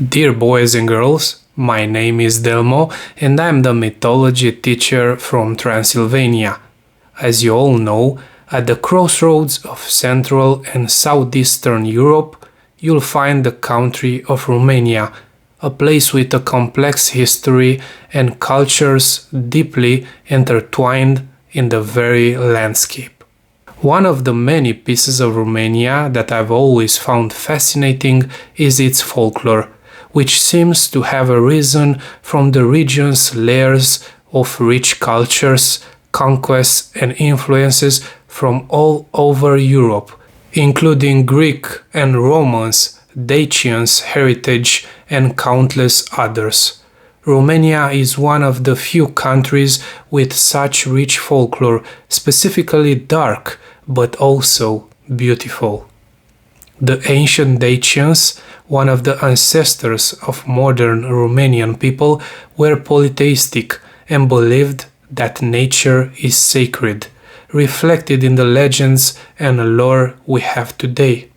Dear boys and girls, my name is Delmo and I'm the mythology teacher from Transylvania. As you all know, at the crossroads of Central and Southeastern Europe, you'll find the country of Romania, a place with a complex history and cultures deeply intertwined in the very landscape. One of the many pieces of Romania that I've always found fascinating is its folklore, which seems to have arisen from the region's layers of rich cultures, conquests and influences from all over Europe, including Greek and Romans, Dacians heritage and countless others. Romania is one of the few countries with such rich folklore, specifically dark but also beautiful. The ancient Dacians, one of the ancestors of modern Romanian people, were polytheistic and believed that nature is sacred, reflected in the legends and lore we have today.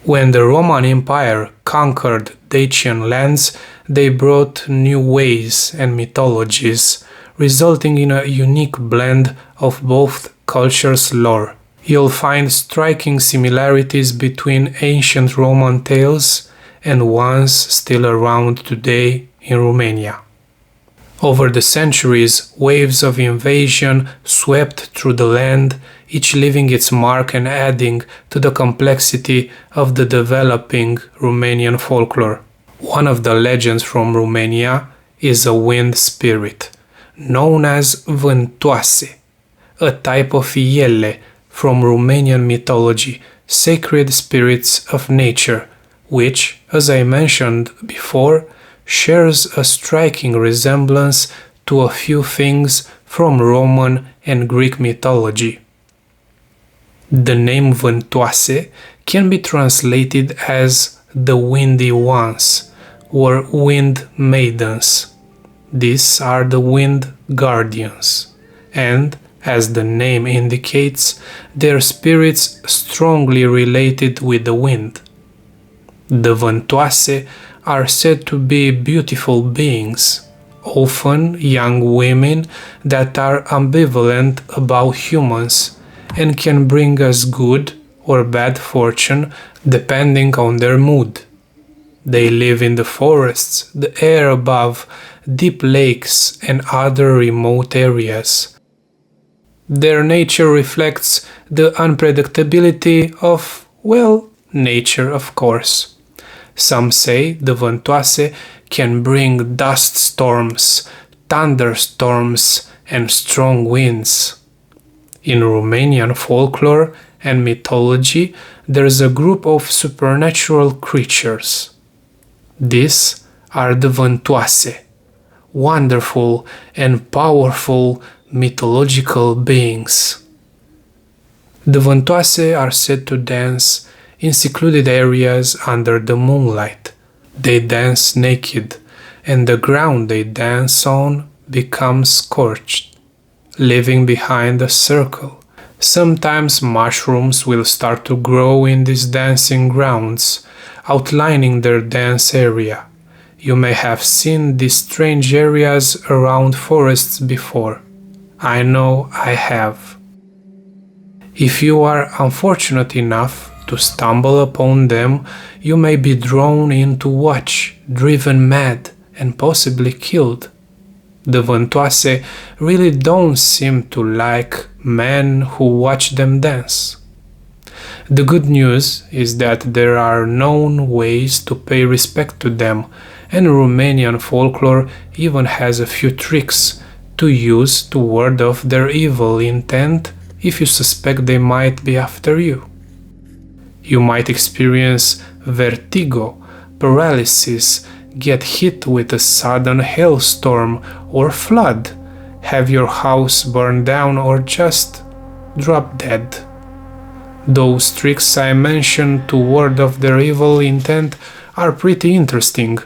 When the Roman Empire conquered Dacian lands, they brought new ways and mythologies, resulting in a unique blend of both cultures' lore. You'll find striking similarities between ancient Roman tales and ones still around today in Romania. Over the centuries, waves of invasion swept through the land, each leaving its mark and adding to the complexity of the developing Romanian folklore. One of the legends from Romania is a wind spirit, known as Vântoase, a type of iele from Romanian mythology, sacred spirits of nature, which, as I mentioned before, shares a striking resemblance to a few things from Roman and Greek mythology. The name Vântoase can be translated as the windy ones or wind maidens. These are the wind guardians, and as the name indicates, their spirits strongly related with the wind. The Vântoase are said to be beautiful beings, often young women that are ambivalent about humans and can bring us good or bad fortune depending on their mood. They live in the forests, the air above, deep lakes and other remote areas. Their nature reflects the unpredictability of, well, nature, of course. Some say the Vântoase can bring dust storms, thunderstorms, and strong winds. In Romanian folklore and mythology, there is a group of supernatural creatures. These are the Vântoase, wonderful and powerful mythological beings. The Vântoase are said to dance in secluded areas under the moonlight. They dance naked, and the ground they dance on becomes scorched, leaving behind a circle. Sometimes mushrooms will start to grow in these dancing grounds, outlining their dance area. You may have seen these strange areas around forests before. I know I have. If you are unfortunate enough to stumble upon them, you may be drawn in to watch, driven mad, and possibly killed. The Vântoase really don't seem to like men who watch them dance. The good news is that there are known ways to pay respect to them, and Romanian folklore even has a few tricks to use to ward off their evil intent if you suspect they might be after you. You might experience vertigo, paralysis, get hit with a sudden hailstorm or flood, have your house burn down, or just drop dead. Those tricks I mentioned to ward off their evil intent are pretty interesting.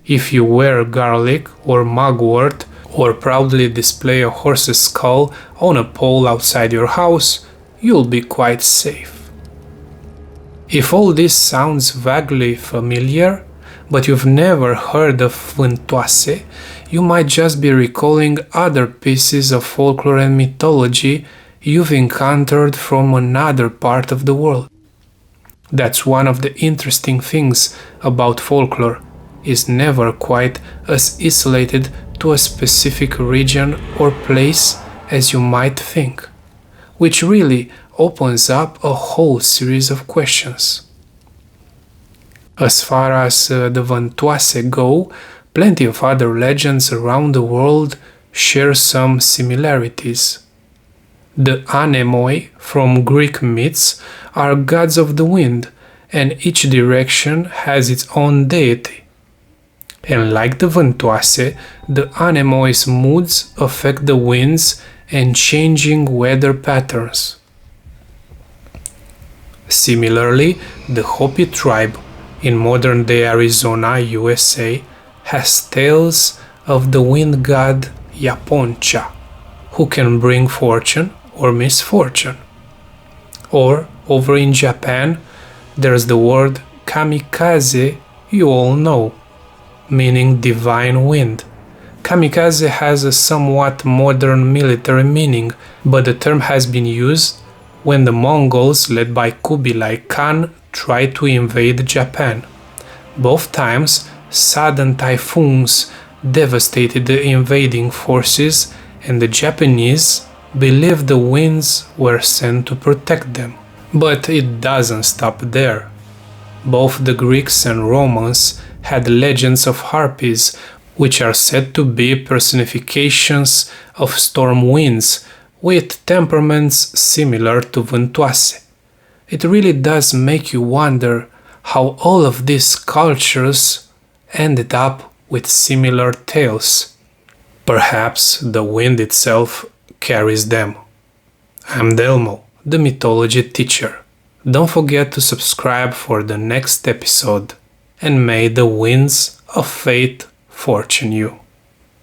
If you wear garlic or mugwort, or proudly display a horse's skull on a pole outside your house, you'll be quite safe. If all this sounds vaguely familiar, but you've never heard of Vântoase, you might just be recalling other pieces of folklore and mythology you've encountered from another part of the world. That's one of the interesting things about folklore, is never quite as isolated to a specific region or place as you might think, which really opens up a whole series of questions. As far as the Vântoase go, plenty of other legends around the world share some similarities. The anemoi from Greek myths are gods of the wind, and each direction has its own deity. And like the Vântoase, the anemoi's moods affect the winds and changing weather patterns. Similarly, the Hopi tribe in modern-day Arizona, USA, has tales of the wind god Yaponcha, who can bring fortune or misfortune. Or, over in Japan, there's the word kamikaze you all know, meaning divine wind. Kamikaze has a somewhat modern military meaning, but the term has been used when the Mongols, led by Kubilai Khan, tried to invade Japan. Both times, sudden typhoons devastated the invading forces, and the Japanese believed the winds were sent to protect them. But it doesn't stop there. Both the Greeks and Romans had legends of harpies, which are said to be personifications of storm winds with temperaments similar to Vântoase. It really does make you wonder how all of these cultures ended up with similar tales. Perhaps the wind itself carries them. I'm Delmo, the mythology teacher. Don't forget to subscribe for the next episode, and may the winds of fate fortune you.